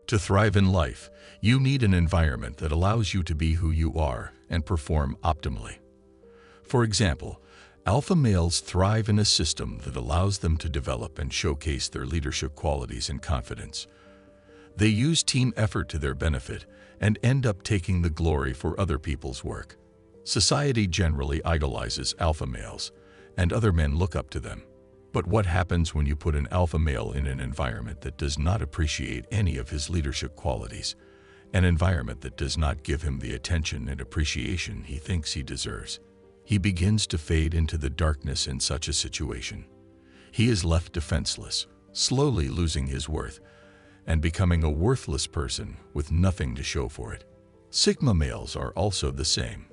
To thrive in life, you need an environment that allows you to be who you are and perform optimally. For example, alpha males thrive in a system that allows them to develop and showcase their leadership qualities and confidence. They use team effort to their benefit and end up taking the glory for other people's work. Society generally idolizes alpha males, and other men look up to them. But what happens when you put an alpha male in an environment that does not appreciate any of his leadership qualities, an environment that does not give him the attention and appreciation he thinks he deserves? He begins to fade into the darkness in such a situation. He is left defenseless, slowly losing his worth, and becoming a worthless person with nothing to show for it. Sigma males are also the same.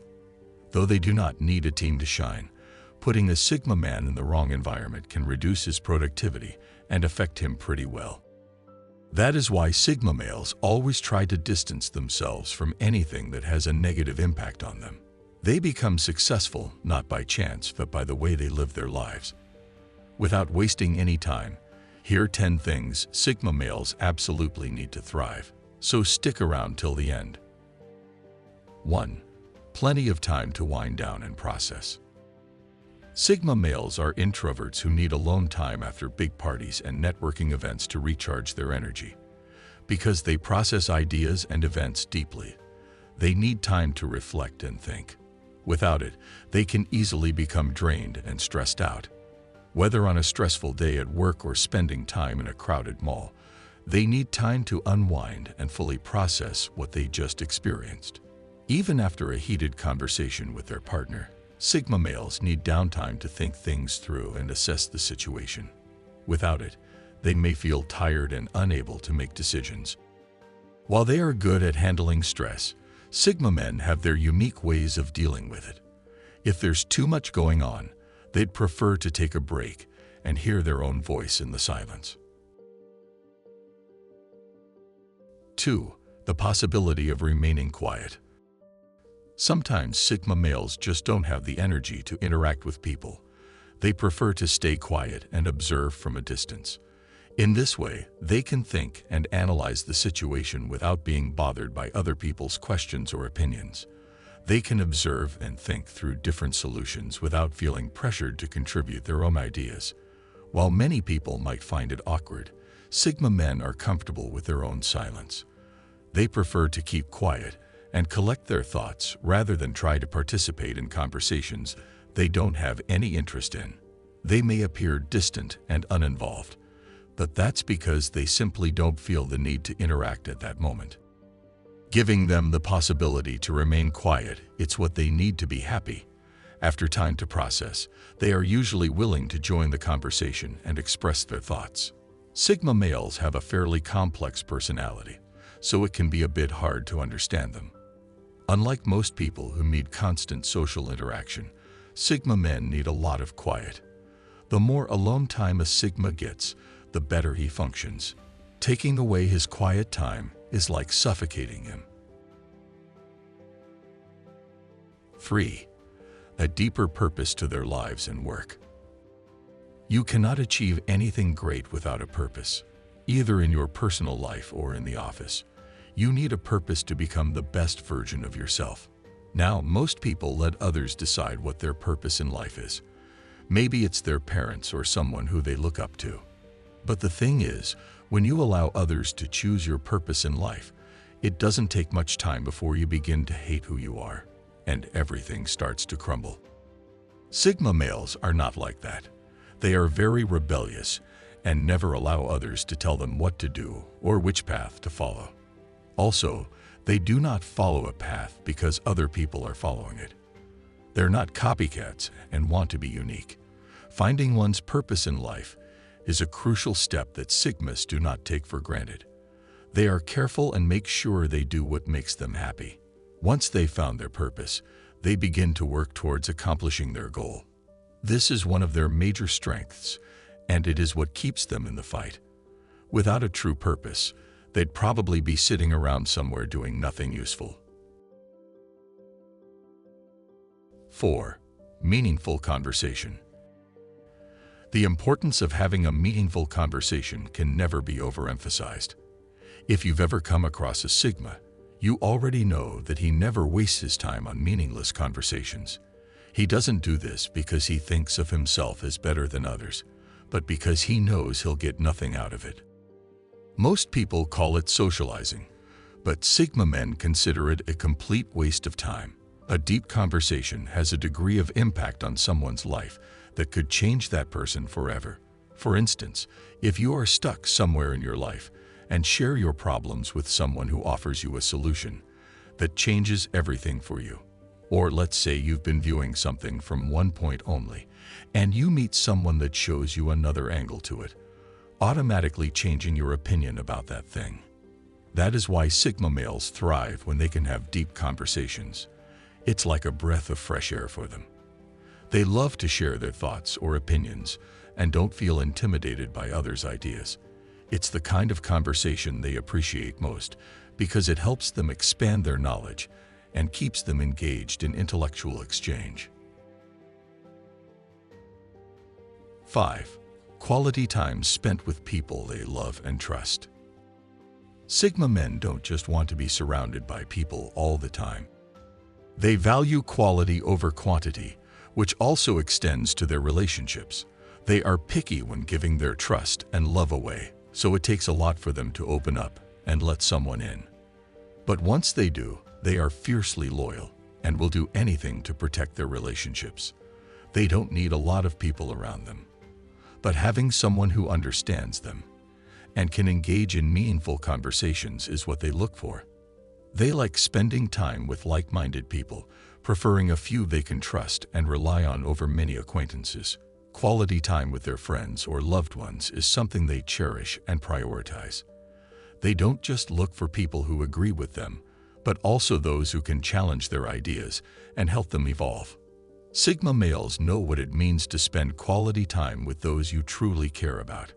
Though they do not need a team to shine, putting a Sigma man in the wrong environment can reduce his productivity and affect him pretty well. That is why Sigma males always try to distance themselves from anything that has a negative impact on them. They become successful not by chance, but by the way they live their lives. Without wasting any time, here are 10 things Sigma males absolutely need to thrive, so stick around till the end. 1. Plenty of time to wind down and process. Sigma males are introverts who need alone time after big parties and networking events to recharge their energy. Because they process ideas and events deeply, they need time to reflect and think. Without it, they can easily become drained and stressed out. Whether on a stressful day at work or spending time in a crowded mall, they need time to unwind and fully process what they just experienced. Even after a heated conversation with their partner, Sigma males need downtime to think things through and assess the situation. Without it, they may feel tired and unable to make decisions. While they are good at handling stress, Sigma men have their unique ways of dealing with it. If there's too much going on, they'd prefer to take a break and hear their own voice in the silence. 2. The possibility of remaining quiet. Sometimes Sigma males just don't have the energy to interact with people. They prefer to stay quiet and observe from a distance. In this way, they can think and analyze the situation without being bothered by other people's questions or opinions. They can observe and think through different solutions without feeling pressured to contribute their own ideas. While many people might find it awkward, Sigma men are comfortable with their own silence. They prefer to keep quiet and collect their thoughts rather than try to participate in conversations they don't have any interest in. They may appear distant and uninvolved, but that's because they simply don't feel the need to interact at that moment. Giving them the possibility to remain quiet, it's what they need to be happy. After time to process, they are usually willing to join the conversation and express their thoughts. Sigma males have a fairly complex personality, so it can be a bit hard to understand them. Unlike most people who need constant social interaction, Sigma men need a lot of quiet. The more alone time a Sigma gets, the better he functions. Taking away his quiet time is like suffocating him. 3. A deeper purpose to their lives and work. You cannot achieve anything great without a purpose, either in your personal life or in the office. You need a purpose to become the best version of yourself. Now, most people let others decide what their purpose in life is. Maybe it's their parents or someone who they look up to. But the thing is, when you allow others to choose your purpose in life, it doesn't take much time before you begin to hate who you are, and everything starts to crumble. Sigma males are not like that. They are very rebellious and never allow others to tell them what to do or which path to follow. Also, they do not follow a path because other people are following it. They're not copycats and want to be unique. Finding one's purpose in life is a crucial step that Sigmas do not take for granted. They are careful and make sure they do what makes them happy. Once they've found their purpose, they begin to work towards accomplishing their goal. This is one of their major strengths, and it is what keeps them in the fight. Without a true purpose, they'd probably be sitting around somewhere doing nothing useful. 4. Meaningful conversation. The importance of having a meaningful conversation can never be overemphasized. If you've ever come across a Sigma, you already know that he never wastes his time on meaningless conversations. He doesn't do this because he thinks of himself as better than others, but because he knows he'll get nothing out of it. Most people call it socializing, but Sigma men consider it a complete waste of time. A deep conversation has a degree of impact on someone's life that could change that person forever. For instance, if you are stuck somewhere in your life and share your problems with someone who offers you a solution that changes everything for you, or let's say you've been viewing something from one point only, and you meet someone that shows you another angle to it, automatically changing your opinion about that thing. That is why Sigma males thrive when they can have deep conversations. It's like a breath of fresh air for them. They love to share their thoughts or opinions and don't feel intimidated by others' ideas. It's the kind of conversation they appreciate most because it helps them expand their knowledge and keeps them engaged in intellectual exchange. 5. Quality time spent with people they love and trust. Sigma men don't just want to be surrounded by people all the time. They value quality over quantity, which also extends to their relationships. They are picky when giving their trust and love away, so it takes a lot for them to open up and let someone in. But once they do, they are fiercely loyal and will do anything to protect their relationships. They don't need a lot of people around them, but having someone who understands them and can engage in meaningful conversations is what they look for. They like spending time with like-minded people, preferring a few they can trust and rely on over many acquaintances. Quality time with their friends or loved ones is something they cherish and prioritize. They don't just look for people who agree with them, but also those who can challenge their ideas and help them evolve. Sigma males know what it means to spend quality time with those you truly care about,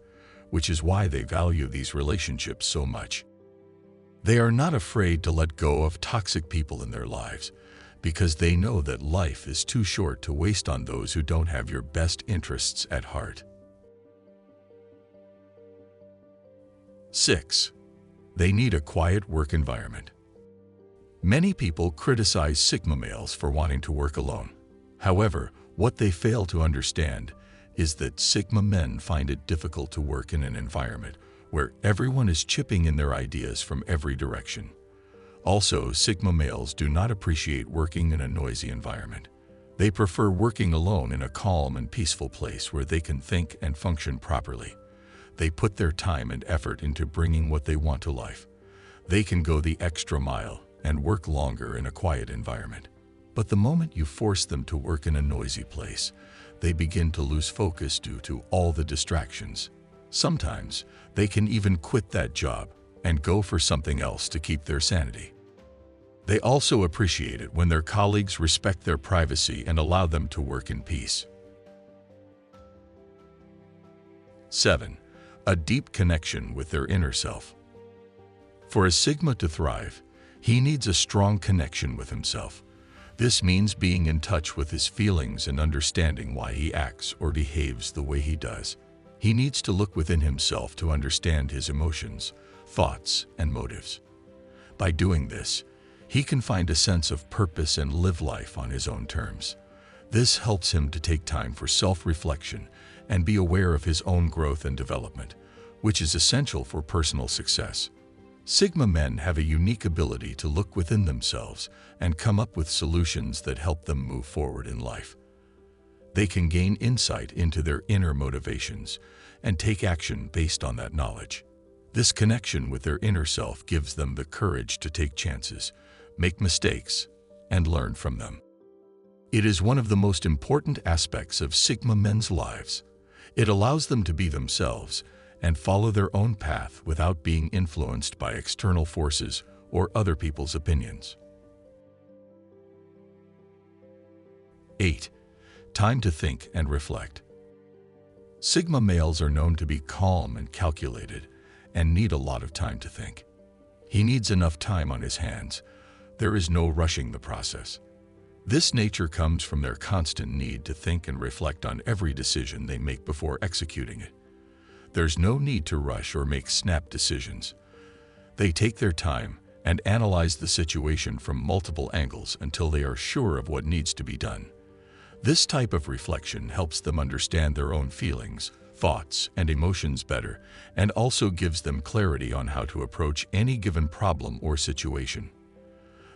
which is why they value these relationships so much. They are not afraid to let go of toxic people in their lives because they know that life is too short to waste on those who don't have your best interests at heart. 6. They need a quiet work environment. Many people criticize Sigma males for wanting to work alone. However, what they fail to understand is that Sigma men find it difficult to work in an environment where everyone is chipping in their ideas from every direction. Also, Sigma males do not appreciate working in a noisy environment. They prefer working alone in a calm and peaceful place where they can think and function properly. They put their time and effort into bringing what they want to life. They can go the extra mile and work longer in a quiet environment. But the moment you force them to work in a noisy place, they begin to lose focus due to all the distractions. Sometimes, they can even quit that job and go for something else to keep their sanity. They also appreciate it when their colleagues respect their privacy and allow them to work in peace. 7. A deep connection with their inner self. For a Sigma to thrive, he needs a strong connection with himself. This means being in touch with his feelings and understanding why he acts or behaves the way he does. He needs to look within himself to understand his emotions, thoughts, and motives. By doing this, he can find a sense of purpose and live life on his own terms. This helps him to take time for self-reflection and be aware of his own growth and development, which is essential for personal success. Sigma men have a unique ability to look within themselves and come up with solutions that help them move forward in life. They can gain insight into their inner motivations and take action based on that knowledge. This connection with their inner self gives them the courage to take chances, make mistakes, and learn from them. It is one of the most important aspects of Sigma men's lives. It allows them to be themselves and follow their own path without being influenced by external forces or other people's opinions. 8. Time to think and reflect. Sigma males are known to be calm and calculated and need a lot of time to think. He needs enough time on his hands. There is no rushing the process. This nature comes from their constant need to think and reflect on every decision they make before executing it. There's no need to rush or make snap decisions. They take their time and analyze the situation from multiple angles until they are sure of what needs to be done. This type of reflection helps them understand their own feelings, thoughts, and emotions better, and also gives them clarity on how to approach any given problem or situation.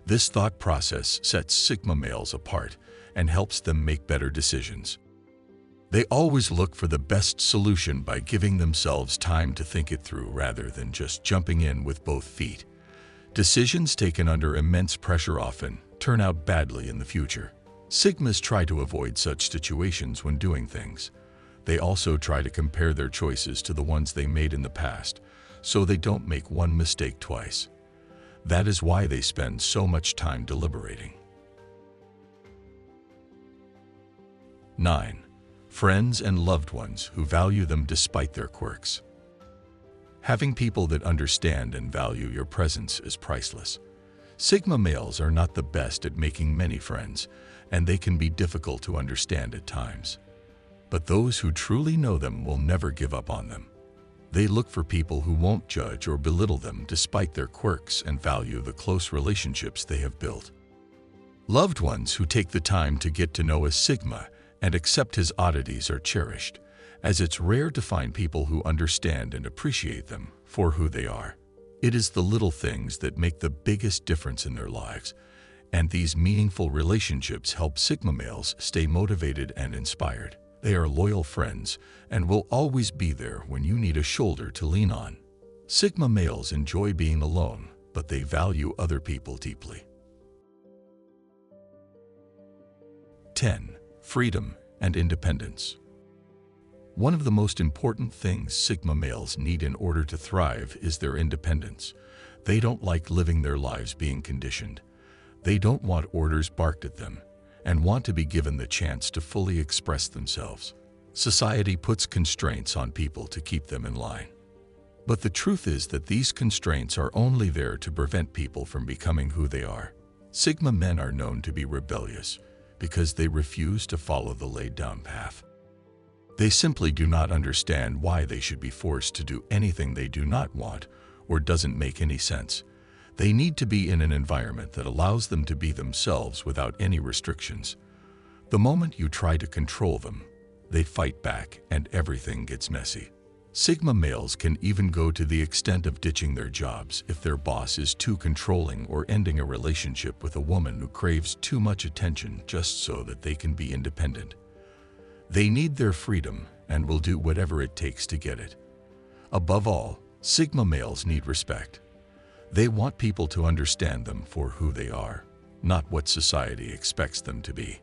This thought process sets Sigma males apart and helps them make better decisions. They always look for the best solution by giving themselves time to think it through rather than just jumping in with both feet. Decisions taken under immense pressure often turn out badly in the future. Sigmas try to avoid such situations when doing things. They also try to compare their choices to the ones they made in the past, so they don't make one mistake twice. That is why they spend so much time deliberating. 9. Friends and loved ones who value them despite their quirks. Having people that understand and value your presence is priceless. Sigma males are not the best at making many friends, and they can be difficult to understand at times. But those who truly know them will never give up on them. They look for people who won't judge or belittle them despite their quirks and value the close relationships they have built. Loved ones who take the time to get to know a Sigma and accept his oddities are cherished, as it's rare to find people who understand and appreciate them for who they are. It is the little things that make the biggest difference in their lives, and these meaningful relationships help Sigma males stay motivated and inspired. They are loyal friends and will always be there when you need a shoulder to lean on. Sigma males enjoy being alone, but they value other people deeply. 10. Freedom and independence. One of the most important things Sigma males need in order to thrive is their independence. They don't like living their lives being conditioned. They don't want orders barked at them and want to be given the chance to fully express themselves. Society puts constraints on people to keep them in line. But the truth is that these constraints are only there to prevent people from becoming who they are. Sigma men are known to be rebellious because they refuse to follow the laid-down path. They simply do not understand why they should be forced to do anything they do not want or doesn't make any sense. They need to be in an environment that allows them to be themselves without any restrictions. The moment you try to control them, they fight back and everything gets messy. Sigma males can even go to the extent of ditching their jobs if their boss is too controlling or ending a relationship with a woman who craves too much attention just so that they can be independent. They need their freedom and will do whatever it takes to get it. Above all, Sigma males need respect. They want people to understand them for who they are, not what society expects them to be.